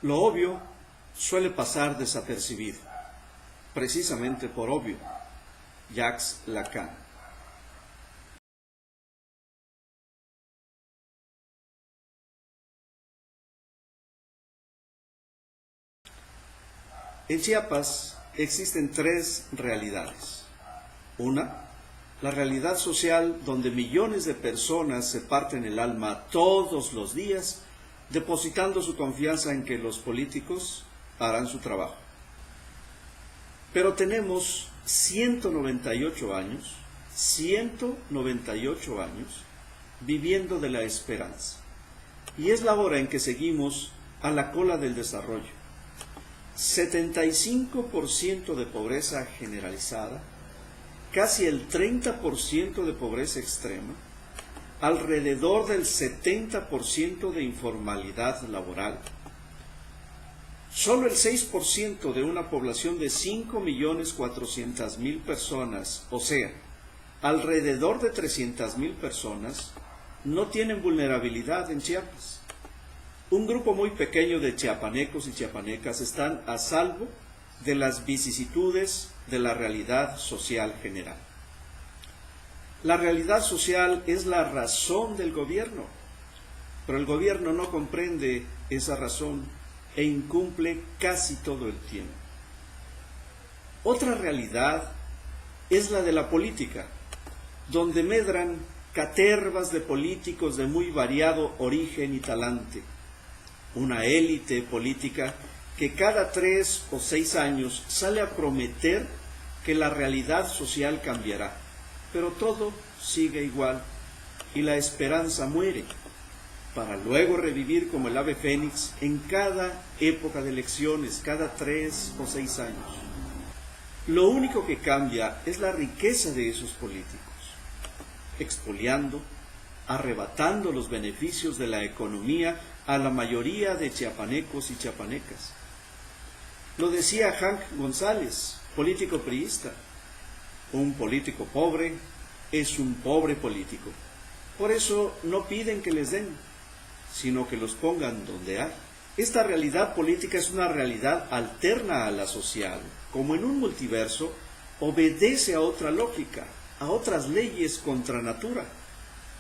Lo obvio suele pasar desapercibido, precisamente por obvio. Jacques Lacan. En Chiapas existen tres realidades. Una, la realidad social donde millones de personas se parten el alma todos los días, depositando su confianza en que los políticos harán su trabajo. Pero tenemos 198 años viviendo de la esperanza. Y es la hora en que seguimos a la cola del desarrollo. 75% de pobreza generalizada, casi el 30% de pobreza extrema, alrededor del 70% de informalidad laboral. Solo el 6% de una población de 5.400.000 personas, o sea, alrededor de 300.000 personas, no tienen vulnerabilidad en Chiapas. Un grupo muy pequeño de chiapanecos y chiapanecas están a salvo de las vicisitudes de la realidad social general. La realidad social es la razón del gobierno, pero el gobierno no comprende esa razón e incumple casi todo el tiempo. Otra realidad es la de la política, donde medran catervas de políticos de muy variado origen y talante, una élite política que cada 3 o 6 años sale a prometer que la realidad social cambiará, pero todo sigue igual y la esperanza muere, para luego revivir como el ave fénix en cada época de elecciones, cada 3 o 6 años. Lo único que cambia es la riqueza de esos políticos, expoliando, arrebatando los beneficios de la economía a la mayoría de chiapanecos y chiapanecas. Lo decía Hank González, político priista: un político pobre es un pobre político. Por eso no piden que les den, sino que los pongan donde hay. Esta realidad política es una realidad alterna a la social. Como en un multiverso, obedece a otra lógica, a otras leyes contra natura,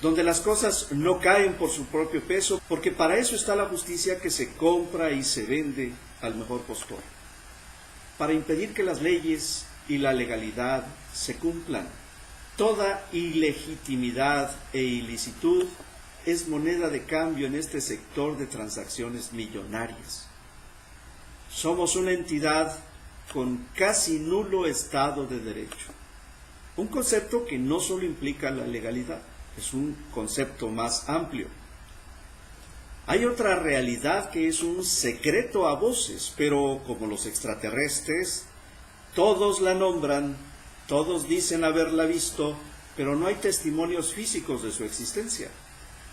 donde las cosas no caen por su propio peso, porque para eso está la justicia que se compra y se vende al mejor postor, para impedir que las leyes y la legalidad se cumplan. Toda ilegitimidad e ilicitud es moneda de cambio en este sector de transacciones millonarias. Somos una entidad con casi nulo Estado de Derecho, un concepto que no solo implica la legalidad, es un concepto más amplio. Hay otra realidad que es un secreto a voces, pero como los extraterrestres, todos la nombran, todos dicen haberla visto, pero no hay testimonios físicos de su existencia,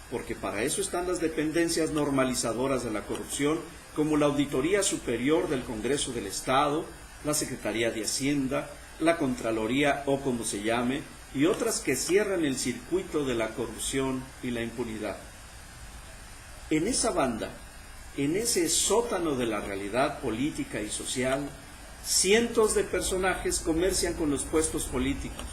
porque para eso están las dependencias normalizadoras de la corrupción, como la Auditoría Superior del Congreso del Estado, la Secretaría de Hacienda, la Contraloría o como se llame, y otras que cierran el circuito de la corrupción y la impunidad. En esa banda, en ese sótano de la realidad política y social, cientos de personajes comercian con los puestos políticos.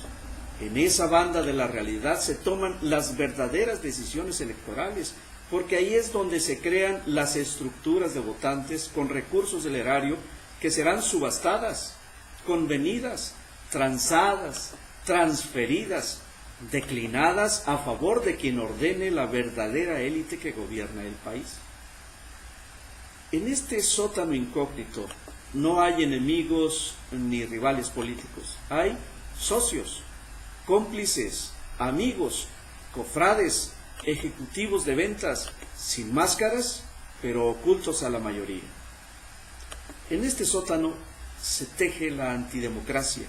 En esa banda de la realidad se toman las verdaderas decisiones electorales, porque ahí es donde se crean las estructuras de votantes con recursos del erario que serán subastadas, convenidas, transadas, transferidas, declinadas a favor de quien ordene la verdadera élite que gobierna el país. En este sótano incógnito no hay enemigos ni rivales políticos, hay socios, cómplices, amigos, cofrades, ejecutivos de ventas, sin máscaras, pero ocultos a la mayoría. En este sótano se teje la antidemocracia.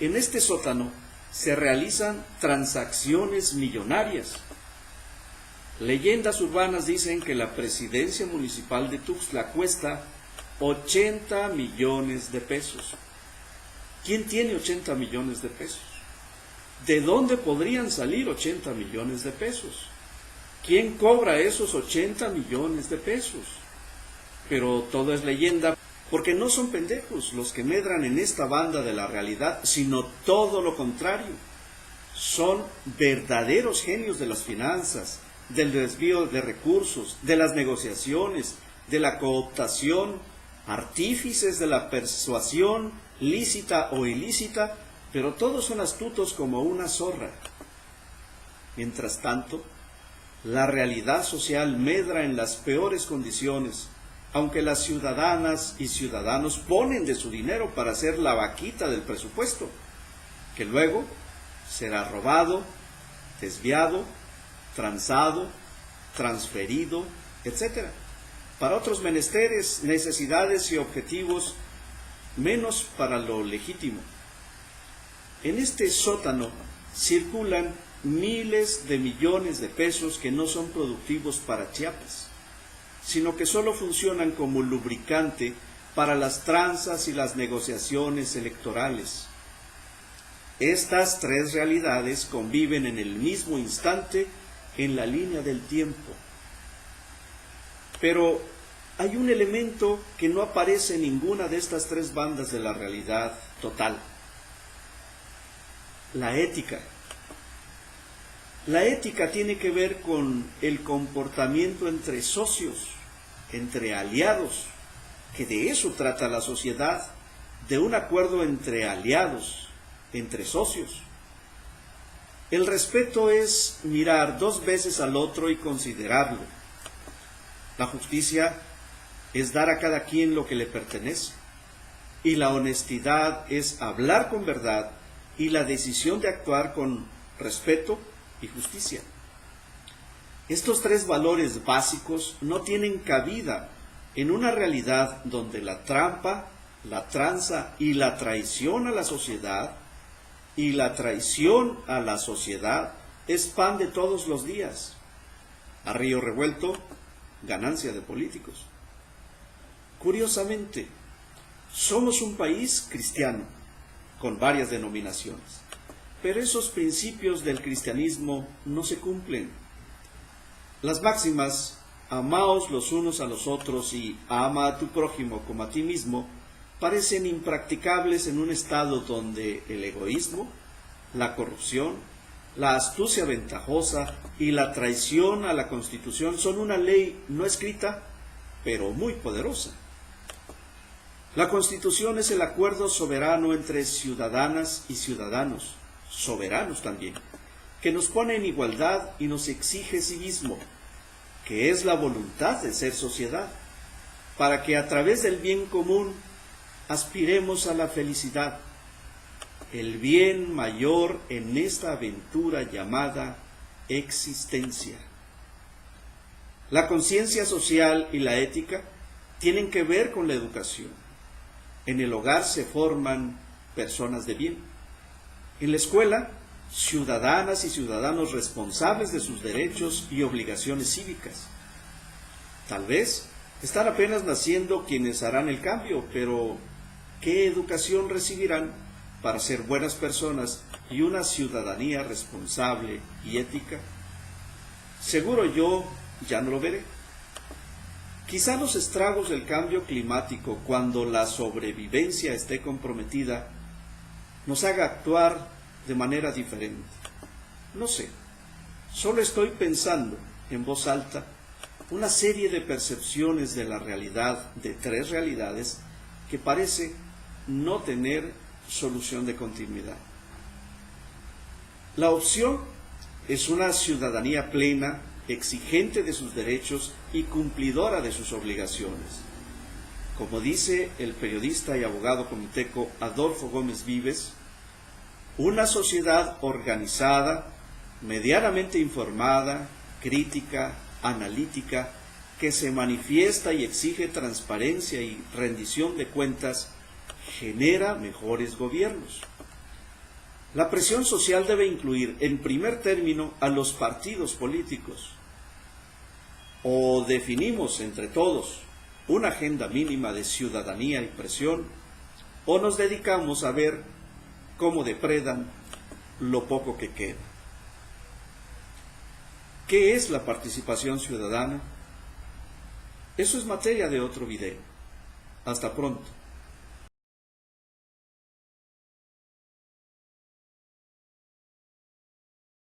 En este sótano se realizan transacciones millonarias. Leyendas urbanas dicen que la presidencia municipal de Tuxtla cuesta 80 millones de pesos. ¿Quién tiene 80 millones de pesos? ¿De dónde podrían salir 80 millones de pesos? ¿Quién cobra esos 80 millones de pesos? pero todo es leyenda, porque no son pendejos los que medran en esta banda de la realidad, sino todo lo contrario. Son verdaderos genios de las finanzas, del desvío de recursos, de las negociaciones, de la cooptación, artífices de la persuasión, lícita o ilícita, pero todos son astutos como una zorra. Mientras tanto, la realidad social medra en las peores condiciones, aunque las ciudadanas y ciudadanos ponen de su dinero para hacer la vaquita del presupuesto, que luego será robado, desviado, transado, transferido, etc., para otros menesteres, necesidades y objetivos, menos para lo legítimo. En este sótano circulan miles de millones de pesos que no son productivos para Chiapas, sino que solo funcionan como lubricante para las tranzas y las negociaciones electorales. Estas tres realidades conviven en el mismo instante en la línea del tiempo. Pero hay un elemento que no aparece en ninguna de estas tres bandas de la realidad total: la ética. La ética tiene que ver con el comportamiento entre socios, entre aliados, que de eso trata la sociedad, de un acuerdo entre aliados, entre socios. El respeto es mirar dos veces al otro y considerarlo. La justicia es dar a cada quien lo que le pertenece. Y la honestidad es hablar con verdad y la decisión de actuar con respeto y justicia. Estos tres valores básicos no tienen cabida en una realidad donde la trampa, la tranza y la traición a la sociedad y la traición a la sociedad es pan de todos los días. A río revuelto, ganancia de políticos. Curiosamente, somos un país cristiano, con varias denominaciones, pero esos principios del cristianismo no se cumplen. Las máximas, amaos los unos a los otros y ama a tu prójimo como a ti mismo, parecen impracticables en un estado donde el egoísmo, la corrupción, la astucia ventajosa y la traición a la Constitución son una ley no escrita, pero muy poderosa. La Constitución es el acuerdo soberano entre ciudadanas y ciudadanos, soberanos también, que nos pone en igualdad y nos exige civismo, que es la voluntad de ser sociedad, para que a través del bien común aspiremos a la felicidad, el bien mayor en esta aventura llamada existencia. La conciencia social y la ética tienen que ver con la educación. En el hogar se forman personas de bien. En la escuela, ciudadanas y ciudadanos responsables de sus derechos y obligaciones cívicas. Tal vez están apenas naciendo quienes harán el cambio, pero ¿qué educación recibirán para ser buenas personas y una ciudadanía responsable y ética? Seguro yo ya no lo veré. Quizá los estragos del cambio climático, cuando la sobrevivencia esté comprometida, nos haga actuar de manera diferente. No sé, solo estoy pensando en voz alta una serie de percepciones de la realidad, de tres realidades, que parece no tener solución de continuidad. La opción es una ciudadanía plena, exigente de sus derechos y cumplidora de sus obligaciones. Como dice el periodista y abogado comiteco Adolfo Gómez Vives, una sociedad organizada, medianamente informada, crítica, analítica, que se manifiesta y exige transparencia y rendición de cuentas, genera mejores gobiernos. La presión social debe incluir, en primer término, a los partidos políticos. O definimos entre todos una agenda mínima de ciudadanía y presión, o nos dedicamos a ver cómo depredan lo poco que queda. ¿Qué es la participación ciudadana? Eso es materia de otro video. Hasta pronto.